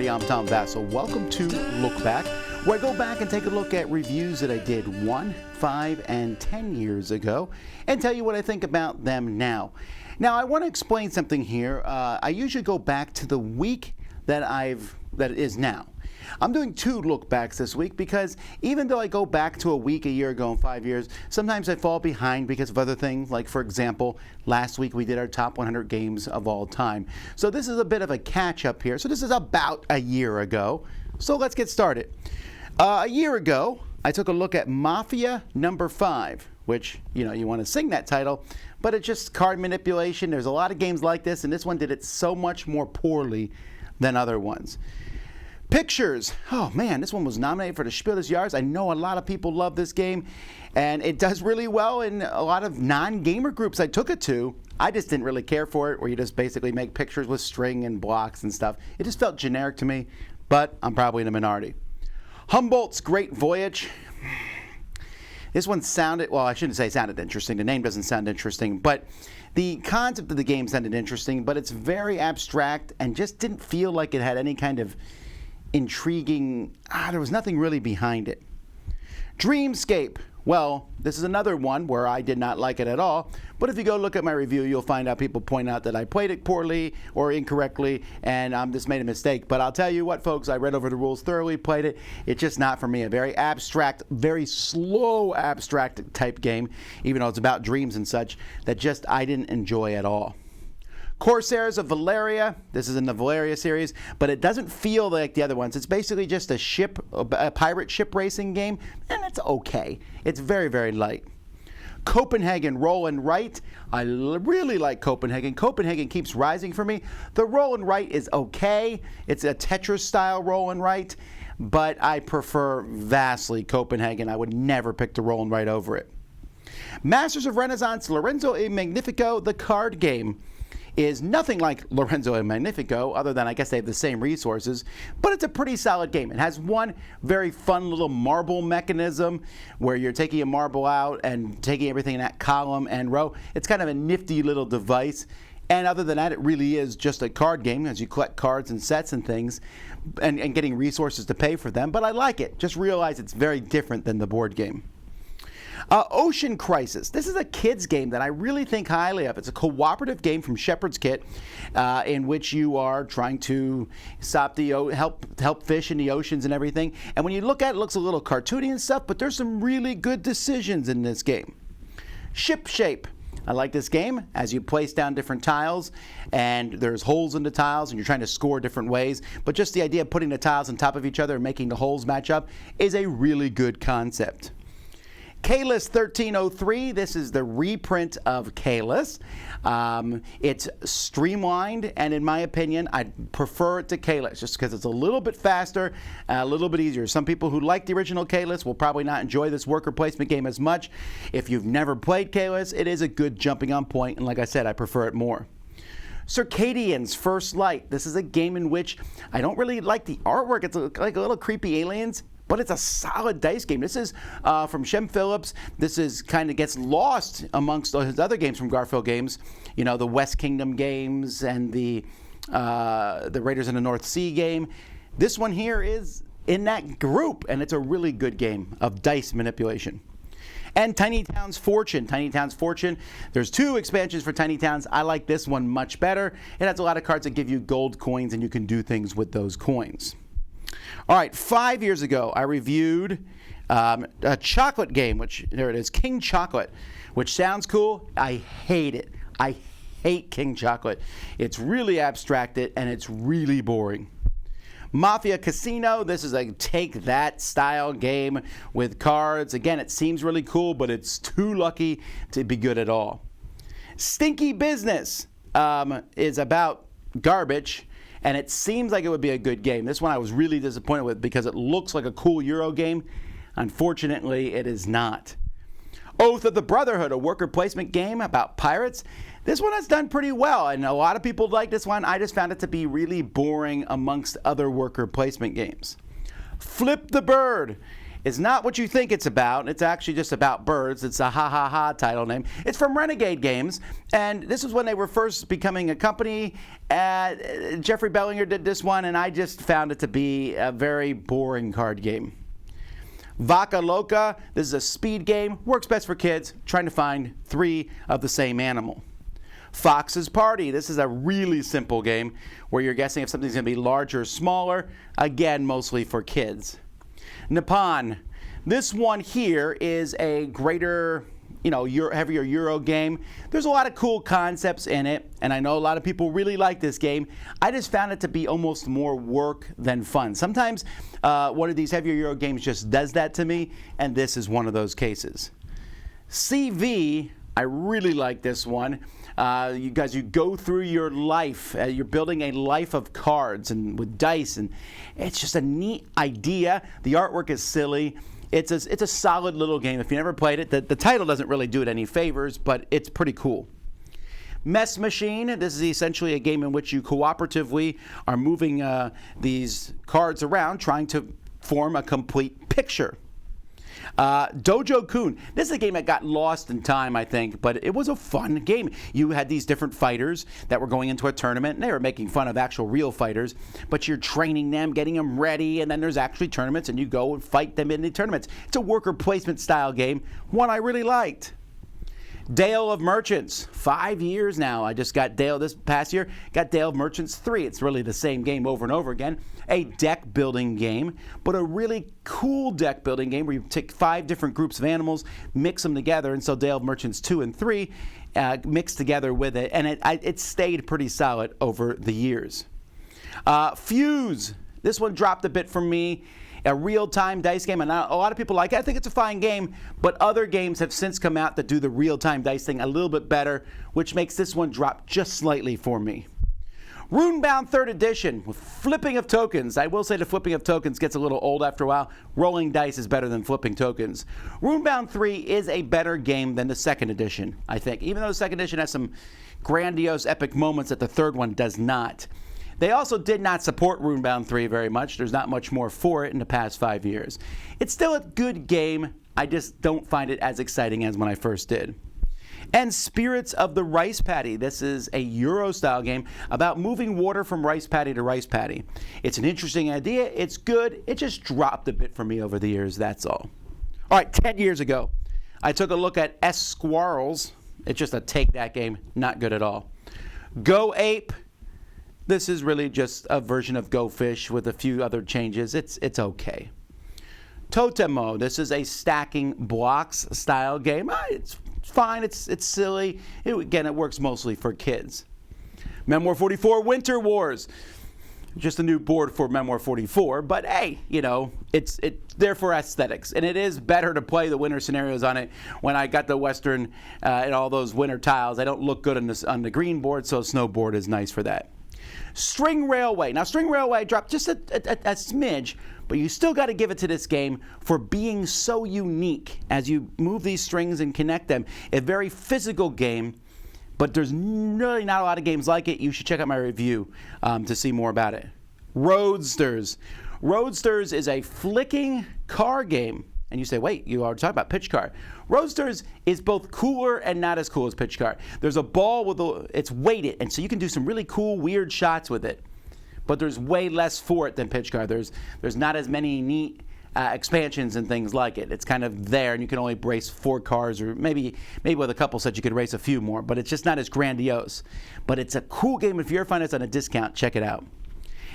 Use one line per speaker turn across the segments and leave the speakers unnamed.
everybody, I'm Tom Vasel. Welcome to Lookback, where I go back and take a look at reviews that I did 1, 5, and 10 years ago and tell you what I think about them now. Now, I want to explain something here. I usually go back to the week that it is now. I'm doing 2 lookbacks this week because even though I go back to a week a year ago in 5 years, sometimes I fall behind because of other things. Like, for example, last week we did our top 100 games of all time. So this is a bit of a catch-up here. So this is about a year ago. So let's get started. A year ago, I took a look at Mafia No. 5, which, you want to sing that title, but it's just card manipulation. There's a lot of games like this, and this one did it so much more poorly than other ones. Pictures. Oh man, this one was nominated for the Spiel des Jahres. I know a lot of people love this game, and it does really well in a lot of non-gamer groups I took it to. I just didn't really care for it, where you just basically make pictures with string and blocks and stuff. It just felt generic to me, but I'm probably in the minority. Humboldt's Great Voyage. This one sounded, well, I shouldn't say sounded interesting. The name doesn't sound interesting, but the concept of the game sounded interesting, but it's very abstract and just didn't feel like it had any kind of intriguing, there was nothing really behind it. Dreamscape. Well, this is another one where I did not like it at all, but if you go look at my review, you'll find out people point out that I played it poorly or incorrectly, and just made a mistake. But I'll tell you what, folks, I read over the rules thoroughly, played it. It's just not for me. A very abstract, very slow abstract type game, even though it's about dreams and such, that just I didn't enjoy at all. Corsairs of Valhalla. This is in the Valhalla series, but it doesn't feel like the other ones. It's basically just a pirate ship racing game, and it's okay. It's very, very light. Copenhagen Roll and Write. I really like Copenhagen. Copenhagen keeps rising for me. The Roll and Write is okay. It's a Tetris style Roll and Write, but I prefer vastly Copenhagen. I would never pick the Roll and Write over it. Masters of Renaissance Lorenzo e Magnifico, the card game, is nothing like Lorenzo and Magnifico, other than I guess they have the same resources, but it's a pretty solid game. It has one very fun little marble mechanism where you're taking a marble out and taking everything in that column and row. It's kind of a nifty little device, and other than that, it really is just a card game as you collect cards and sets and things and getting resources to pay for them, but I like it. Just realize it's very different than the board game. Ocean Crisis. This is a kids game that I really think highly of. It's a cooperative game from Shepherd's Kit in which you are trying to stop help fish in the oceans and everything. And when you look at it, it looks a little cartoony and stuff, but there's some really good decisions in this game. Ship Shape. I like this game as you place down different tiles and there's holes in the tiles and you're trying to score different ways. But just the idea of putting the tiles on top of each other and making the holes match up is a really good concept. Kless 1303, this is the reprint of Kless. It's streamlined, and in my opinion, I prefer it to Kless just because it's a little bit faster, a little bit easier. Some people who like the original Kless will probably not enjoy this worker placement game as much. If you've never played Kless, it is a good jumping on point, and like I said, I prefer it more. Circadian's First Light. This is a game in which I don't really like the artwork. It's like a little creepy aliens, but it's a solid dice game. This is from Shem Phillips. This is kind of gets lost amongst his other games from Garfield Games. The West Kingdom games and the Raiders in the North Sea game. This one here is in that group, and it's a really good game of dice manipulation. And Tiny Town's Fortune. Tiny Town's Fortune. There's 2 expansions for Tiny Towns. I like this one much better. It has a lot of cards that give you gold coins, and you can do things with those coins. All right, 5 years ago, I reviewed a chocolate game, which, there it is, King Chocolate, which sounds cool. I hate it. I hate King Chocolate. It's really abstracted, and it's really boring. Mafia Casino, this is a take-that style game with cards. Again, it seems really cool, but it's too lucky to be good at all. Stinky Business is about garbage, and it seems like it would be a good game. This one I was really disappointed with because it looks like a cool Euro game. Unfortunately, it is not. Oath of the Brotherhood, a worker placement game about pirates. This one has done pretty well, and a lot of people like this one. I just found it to be really boring amongst other worker placement games. Flip the Bird. is not what you think it's about. It's actually just about birds. It's a ha title name. It's from Renegade Games, and this was when they were first becoming a company. Jeffrey Bellinger did this one, and I just found it to be a very boring card game. Vodka Loca, this is a speed game, works best for kids, trying to find 3 of the same animal. Fox's Party, this is a really simple game where you're guessing if something's going to be larger or smaller, again, mostly for kids. Nippon, this one here is a greater, heavier Euro game. There's a lot of cool concepts in it, and I know a lot of people really like this game. I just found it to be almost more work than fun. Sometimes one of these heavier Euro games just does that to me, and this is one of those cases. CV, I really like this one. You go through your life. You're building a life of cards and with dice, and it's just a neat idea. The artwork is silly. It's a solid little game. If you never played it, the title doesn't really do it any favors, but it's pretty cool. Mess Machine, this is essentially a game in which you cooperatively are moving these cards around, trying to form a complete picture. Dojo Kun. This is a game that got lost in time, I think, but it was a fun game. You had these different fighters that were going into a tournament, and they were making fun of actual real fighters, but you're training them, getting them ready, and then there's actually tournaments, and you go and fight them in the tournaments. It's a worker placement style game, one I really liked. Dale of Merchants, 5 years now. I just got Dale this past year, got Dale of Merchants 3. It's really the same game over and over again. A deck building game, but a really cool deck building game where you take 5 different groups of animals, mix them together, and so Dale of Merchants 2 and 3 mixed together with it, and it stayed pretty solid over the years. Fuse, this one dropped a bit for me. A real-time dice game, and a lot of people like it. I think it's a fine game, but other games have since come out that do the real-time dice thing a little bit better, which makes this one drop just slightly for me. Runebound 3rd Edition with flipping of tokens. I will say the flipping of tokens gets a little old after a while. Rolling dice is better than flipping tokens. Runebound 3 is a better game than the 2nd edition, I think, even though the 2nd edition has some grandiose, epic moments that the 3rd one does not. They also did not support Runebound 3 very much. There's not much more for it in the past 5 years. It's still a good game. I just don't find it as exciting as when I first did. And Spirits of the Rice Paddy. This is a Euro-style game about moving water from rice paddy to rice paddy. It's an interesting idea. It's good. It just dropped a bit for me over the years, that's all. All right, 10 years ago, I took a look at Squirrels. It's just a take-that game. Not good at all. Go Ape. This is really just a version of Go Fish with a few other changes. It's okay. Totem Mode. This is a stacking blocks style game. It's fine. It's silly. Again, it works mostly for kids. Memoir 44 Winter Wars. Just a new board for Memoir 44, but hey, it's there for aesthetics, and it is better to play the winter scenarios on it. When I got the Western and all those winter tiles, I don't look good on the green board, so snowboard is nice for that. String Railway. Now, String Railway dropped just a smidge, but you still got to give it to this game for being so unique as you move these strings and connect them. A very physical game, but there's really not a lot of games like it. You should check out my review to see more about it. Roadsters. Roadsters is a flicking car game. And you say, wait, you are talking about pitch car. Roadsters is both cooler and not as cool as pitch car. There's a ball it's weighted, and so you can do some really cool, weird shots with it. But there's way less for it than pitch car. There's not as many neat expansions and things like it. It's kind of there, and you can only race 4 cars, or maybe with a couple sets you could race a few more. But it's just not as grandiose. But it's a cool game. If you ever find it on a discount, check it out.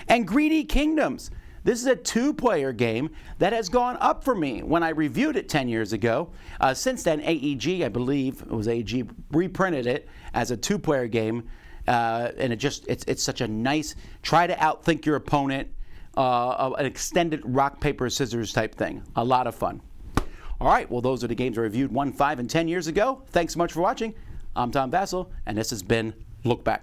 And Greedy Kingdoms. This is a 2-player game that has gone up for me when I reviewed it 10 years ago. Since then, AEG, I believe it was AEG, reprinted it as a 2-player game, and it's such a nice try to outthink your opponent, an extended rock paper scissors type thing. A lot of fun. All right, well, those are the games I reviewed 1, 5, and 10 years ago. Thanks so much for watching. I'm Tom Vasel, and this has been Lookback.